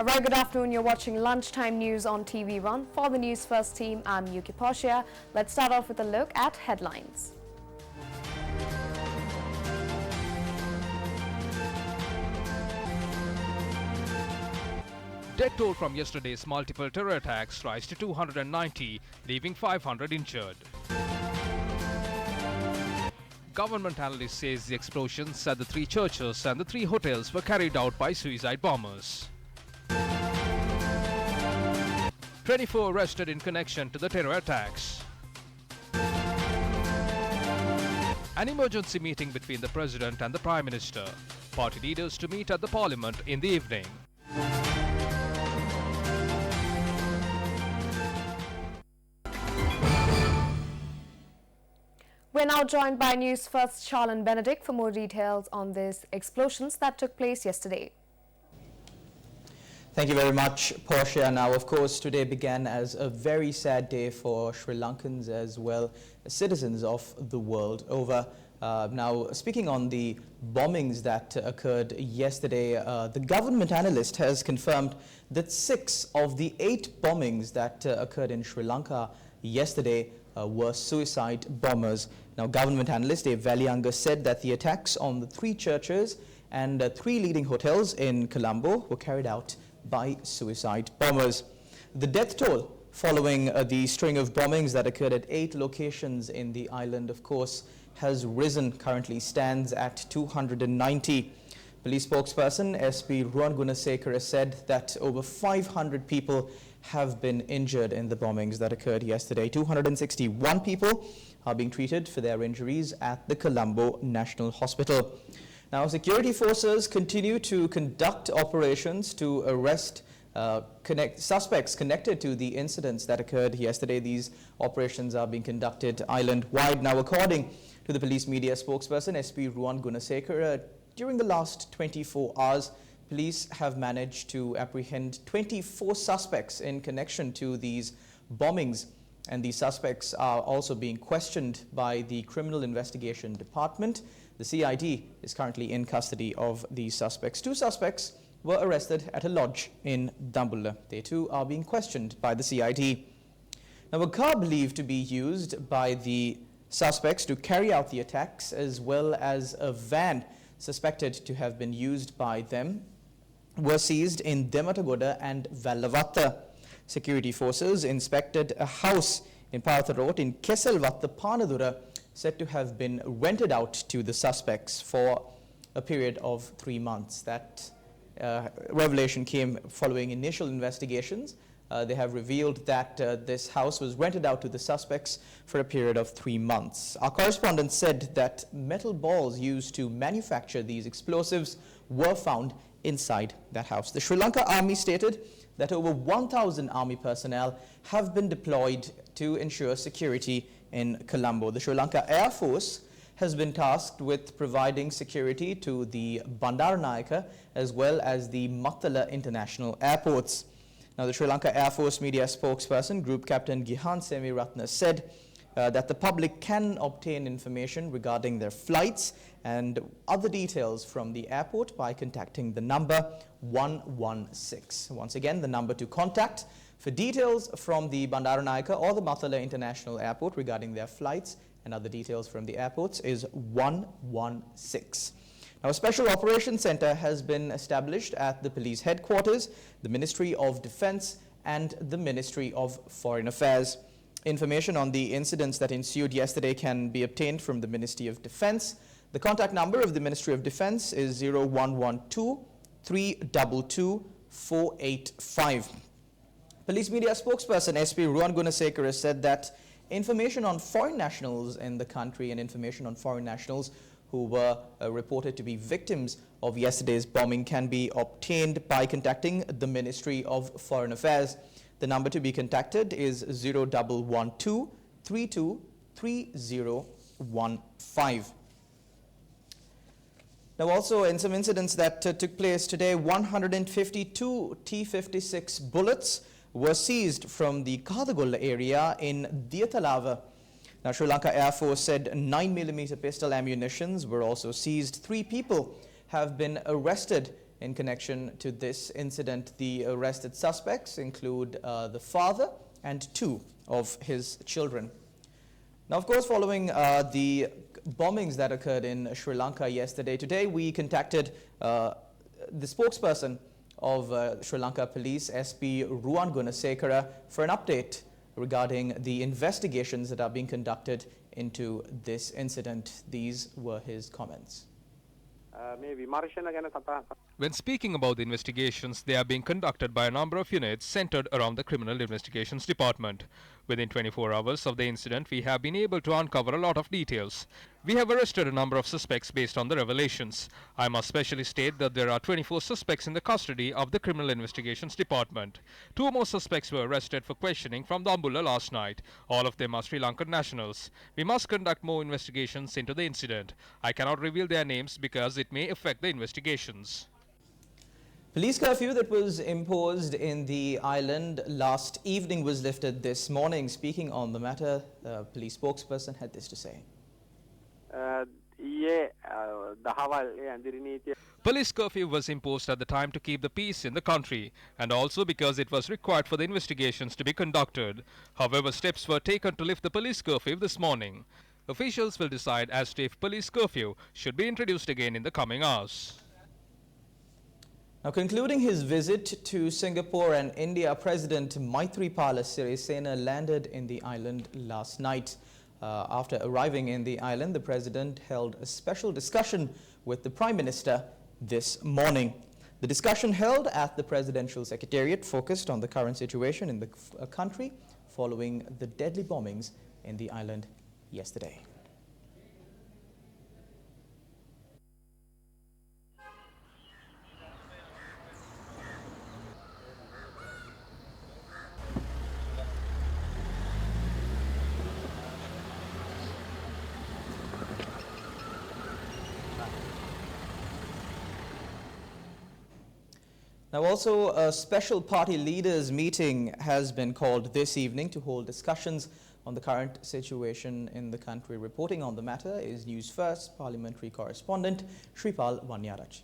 A very good afternoon. You're watching Lunchtime News on TV1. For the News First team, I'm Yuki Portia. Let's start off with a look at headlines. Death toll from yesterday's multiple terror attacks rise to 290, leaving 500 injured. Government analyst says the explosions at the 3 churches and the 3 hotels were carried out by suicide bombers. 24 arrested in connection to the terror attacks. An emergency meeting between the President and the Prime Minister. Party leaders to meet at the Parliament in the evening. We're now joined by News First Charlene Benedict for more details on these explosions that took place yesterday. Thank you very much, Portia. Now, of course, today began as a very sad day for Sri Lankans as well as citizens of the world over. Now, speaking on the bombings that occurred yesterday, the government analyst has confirmed that 6 of the 8 bombings that occurred in Sri Lanka yesterday were suicide bombers. Now, government analyst Dave Valianga said that the attacks on the 3 churches and 3 leading hotels in Colombo were carried out by suicide bombers. The death toll following the string of bombings that occurred at 8 locations in the island, of course, has risen, currently stands at 290. Police spokesperson SP Ruan Gunasekara said that over 500 people have been injured in the bombings that occurred yesterday. 261 people are being treated for their injuries at the Colombo National Hospital. Now, security forces continue to conduct operations to arrest suspects connected to the incidents that occurred yesterday. These operations are being conducted island-wide. Now, according to the police media spokesperson, SP Ruan Gunasekara, during the last 24 hours, police have managed to apprehend 24 suspects in connection to these bombings. And these suspects are also being questioned by the Criminal Investigation Department. The CID is currently in custody of these suspects. 2 suspects were arrested at a lodge in Dambulla. They too are being questioned by the CID. Now, a car believed to be used by the suspects to carry out the attacks, as well as a van suspected to have been used by them, were seized in Dematagoda and Vallavatta. Security forces inspected a house in Partha Road in Keselvatta, Panadura, said to have been rented out to the suspects for a period of 3 months. That revelation came following initial investigations. They have revealed that this house was rented out to the suspects for a period of 3 months. Our correspondent said that metal balls used to manufacture these explosives were found inside that house. The Sri Lanka Army stated that over 1,000 Army personnel have been deployed to ensure security in Colombo. The Sri Lanka Air Force has been tasked with providing security to the Bandaranaike as well as the Mattala international airports. Now, the Sri Lanka Air Force media spokesperson, Group Captain Gihan Semiratne, said that the public can obtain information regarding their flights and other details from the airport by contacting the number 116. Once again, the number to contact for details from the Bandaranaike or the Mattala International Airport regarding their flights and other details from the airports is 116. Now, a special operations center has been established at the police headquarters, the Ministry of Defense and the Ministry of Foreign Affairs. Information on the incidents that ensued yesterday can be obtained from the Ministry of Defense. The contact number of the Ministry of Defense is 0112 322 485. Police media spokesperson SP Ruan Gunasekara said that information on foreign nationals in the country and information on foreign nationals who were reported to be victims of yesterday's bombing can be obtained by contacting the Ministry of Foreign Affairs. The number to be contacted is 0112 32 3015. Now, also in some incidents that took place today, 152 T-56 bullets were seized from the Kadagolla area in Diatalava. Now, Sri Lanka Air Force said 9mm pistol ammunitions were also seized. 3 people have been arrested in connection to this incident. The arrested suspects include the father and 2 of his children. Now, of course, following the bombings that occurred in Sri Lanka yesterday, today we contacted the spokesperson of Sri Lanka Police, SP Ruan Gunasekara, for an update regarding the investigations that are being conducted into this incident. These were his comments. When speaking about the investigations, they are being conducted by a number of units centered around the Criminal Investigations Department. Within 24 hours of the incident, we have been able to uncover a lot of details. We have arrested a number of suspects based on the revelations. I must specially state that there are 24 suspects in the custody of the Criminal Investigations Department. 2 more suspects were arrested for questioning from Dambulla last night. All of them are Sri Lankan nationals. We must conduct more investigations into the incident. I cannot reveal their names because it may affect the investigations. Police curfew that was imposed in the island last evening was lifted this morning. Speaking on the matter, the police spokesperson had this to say. Police curfew was imposed at the time to keep the peace in the country, and also because it was required for the investigations to be conducted. However, steps were taken to lift the police curfew this morning. Officials will decide as to if police curfew should be introduced again in the coming hours. Now, concluding his visit to Singapore and India, President Maithripala Sirisena landed in the island last night. After arriving in the island, the president held a special discussion with the Prime Minister this morning. The discussion held at the Presidential Secretariat focused on the current situation in the country following the deadly bombings in the island yesterday. Now, also a special party leaders meeting has been called this evening to hold discussions on the current situation in the country. Reporting on the matter is Newsfirst parliamentary correspondent Shripal Vanyaraj.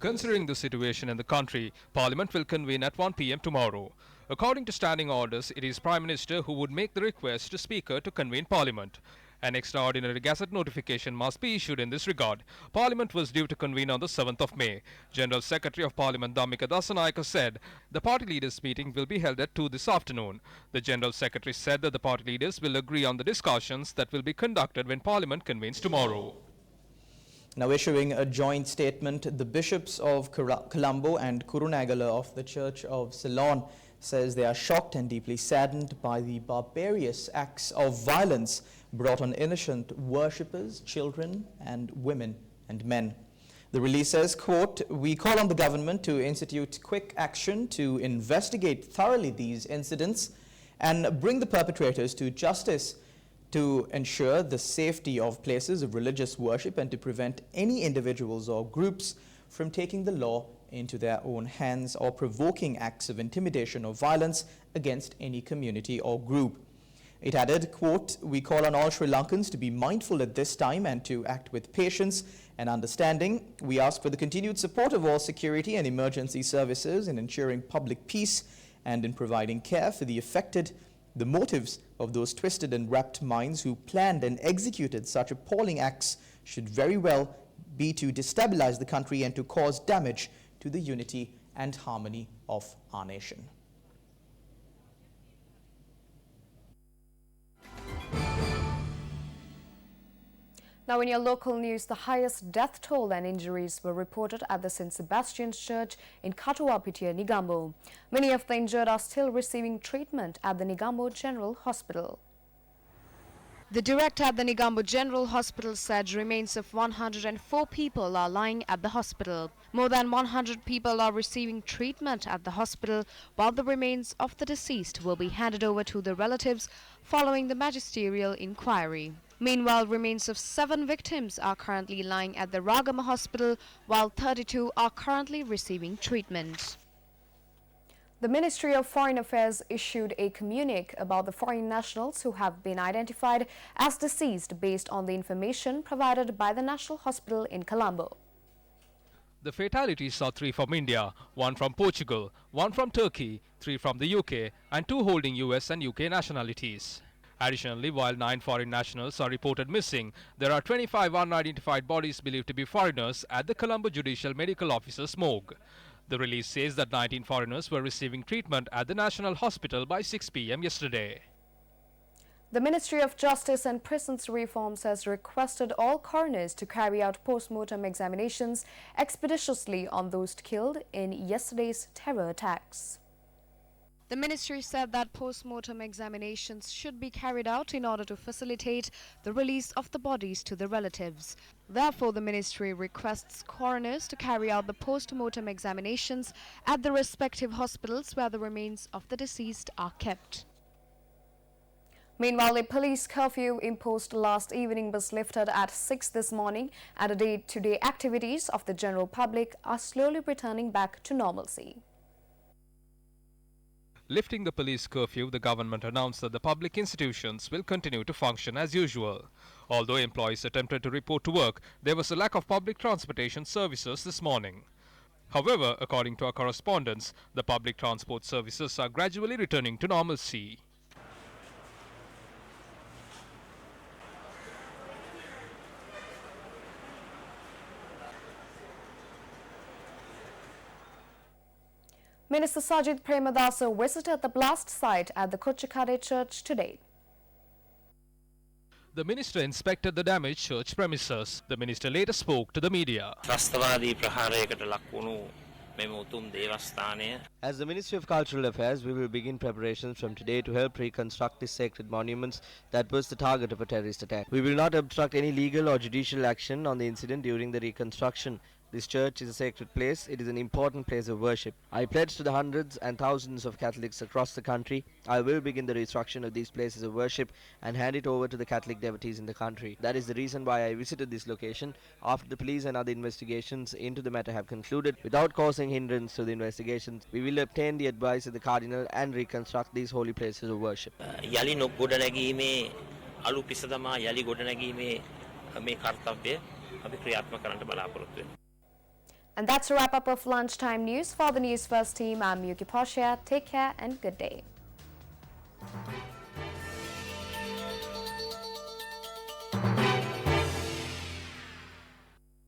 Considering the situation in the country, Parliament will convene at 1 p.m. tomorrow. According to standing orders, it is Prime Minister who would make the request to Speaker to convene Parliament. An extraordinary Gazette notification must be issued in this regard. Parliament was due to convene on the 7th of May. General Secretary of Parliament Dhammika Dasanayake said the party leaders meeting will be held at 2 this afternoon. The General Secretary said that the party leaders will agree on the discussions that will be conducted when Parliament convenes tomorrow. Now, issuing a joint statement, the bishops of Colombo and Kurunagala of the Church of Ceylon says they are shocked and deeply saddened by the barbarous acts of violence brought on innocent worshippers, children and women and men. The release says, quote, "We call on the government to institute quick action to investigate thoroughly these incidents and bring the perpetrators to justice, to ensure the safety of places of religious worship and to prevent any individuals or groups from taking the law into their own hands or provoking acts of intimidation or violence against any community or group." It added, quote, "We call on all Sri Lankans to be mindful at this time and to act with patience and understanding. We ask for the continued support of all security and emergency services in ensuring public peace and in providing care for the affected. The motives of those twisted and wrapped minds who planned and executed such appalling acts should very well be to destabilize the country and to cause damage to the unity and harmony of our nation." Now, in your local news, the highest death toll and injuries were reported at the St. Sebastian's Church in Katuwapitia, Negombo. Many of the injured are still receiving treatment at the Negombo General Hospital. The director at the Negombo General Hospital said remains of 104 people are lying at the hospital. More than 100 people are receiving treatment at the hospital, while the remains of the deceased will be handed over to the relatives following the magisterial inquiry. Meanwhile, remains of 7 victims are currently lying at the Ragama Hospital, while 32 are currently receiving treatment. The Ministry of Foreign Affairs issued a communique about the foreign nationals who have been identified as deceased based on the information provided by the National Hospital in Colombo. The fatalities are 3 from India, 1 from Portugal, 1 from Turkey, 3 from the UK, and 2 holding US and UK nationalities. Additionally, while 9 foreign nationals are reported missing, there are 25 unidentified bodies believed to be foreigners at the Colombo Judicial Medical Officer's morgue. The release says that 19 foreigners were receiving treatment at the National Hospital by 6 p.m. yesterday. The Ministry of Justice and Prisons Reforms has requested all coroners to carry out post-mortem examinations expeditiously on those killed in yesterday's terror attacks. The ministry said that post-mortem examinations should be carried out in order to facilitate the release of the bodies to the relatives. Therefore, the ministry requests coroners to carry out the post-mortem examinations at the respective hospitals where the remains of the deceased are kept. Meanwhile, a police curfew imposed last evening was lifted at 6 this morning, and the day-to-day activities of the general public are slowly returning back to normalcy. Lifting the police curfew, the government announced that the public institutions will continue to function as usual. Although employees attempted to report to work, there was a lack of public transportation services this morning. However, according to our correspondents, the public transport services are gradually returning to normalcy. Minister Sajid Premadasa visited the blast site at the Kochikade Church today. The minister inspected the damaged church premises. The minister later spoke to the media. As the Ministry of Cultural Affairs, we will begin preparations from today to help reconstruct the sacred monuments that was the target of a terrorist attack. We will not obstruct any legal or judicial action on the incident during the reconstruction. This church is a sacred place. It is an important place of worship. I pledge to the hundreds and thousands of Catholics across the country, I will begin the reconstruction of these places of worship and hand it over to the Catholic devotees in the country. That is the reason why I visited this location. After the police and other investigations into the matter have concluded, without causing hindrance to the investigations, we will obtain the advice of the Cardinal and reconstruct these holy places of worship. යලි නොගොඩනැගීමේ අලු පිසදමා යලි ගොඩනැගීමේ මේ කාර්යය අපි ක්‍රියාත්මක කරන්න බලාපොරොත්තු වෙනවා. And that's a wrap up of Lunchtime News. For the News First team, I'm Yuki Portia. Take care and good day.